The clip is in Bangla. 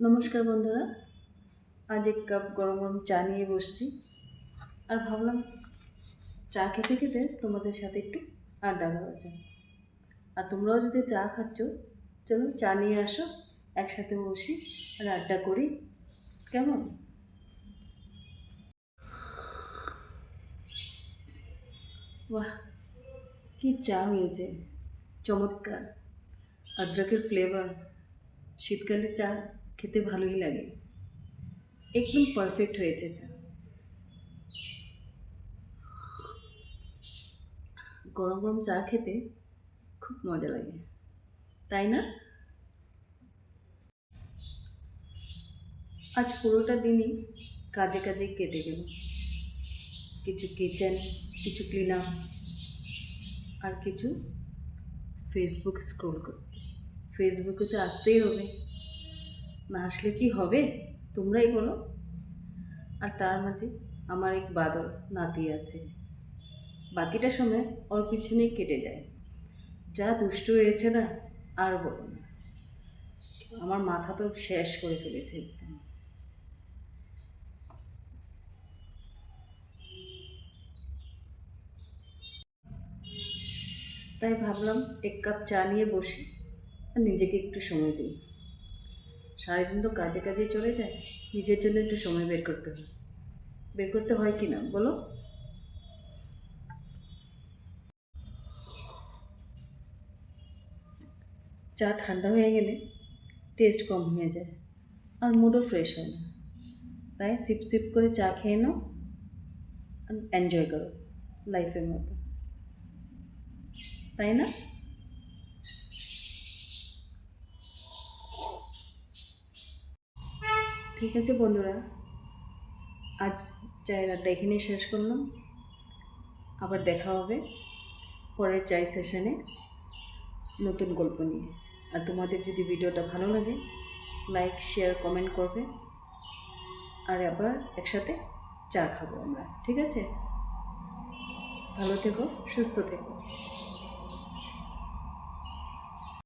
নমস্কার বন্ধুরা, আজ এক কাপ গরম গরম চা নিয়ে বসছি আর ভাবলাম চা খেতে খেতে তোমাদের সাথে একটু আড্ডা দেওয়া যায়। আর তোমরাও যদি চা খাচ্ছ, চলো চা নিয়ে আসো, একসাথে বসি আর আড্ডা করি, কেমন? বাহ, কি চা হয়েছে, চমৎকার! আদ্রকের ফ্লেভার, শীতকালে চা খেতে ভালোই লাগে, একদম পারফেক্ট হয়েছে চা। গরম গরম চা খেতে খুব মজা লাগে, তাই না? আজ পুরোটা দিনই কাজে কাজে কেটে গেল। কিছু কিচেন, কিছু ক্লিন আপ, আর কিছু ফেসবুক স্ক্রোল করতে। ফেসবুকে তো আসতেই হবে, না আসলে কি হবে তোমরাই বলো। আর তার মাঝে আমার এক বাদর নাতি আছে, বাকিটা সময় ওর পিছনেই কেটে যায়। যা দুষ্টু হয়েছে না, আর বলো না, আমার মাথা তো শেষ করে ফেলেছে একদম। তাই ভাবলাম এক কাপ চা নিয়ে বসি আর নিজেকে একটু সময় দিই। সারাদিন তো কাজে কাজে চলে যায়, নিজের জন্য একটু সময় বের করতে হয়। বের করতে হয় কি না বলো? চা ঠান্ডা হয়ে গেলে টেস্ট কম হয়ে যায় আর মুডও ফ্রেশ হয় না। তাই সিপ সিপ করে চা খেয়ে নাও আর এনজয় করো লাইফের মতো, তাই না? ঠিক আছে বন্ধুরা, আজ চায়ের আড্ডা এখানেই শেষ করলাম। আবার দেখা হবে পরের চাই সেশনে নতুন গল্প নিয়ে। আর তোমাদের যদি ভিডিওটা ভালো লাগে, লাইক শেয়ার কমেন্ট করবে, আর আবার একসাথে চা খাবো আমরা, ঠিক আছে? ভালো থেকো, সুস্থ থেকো।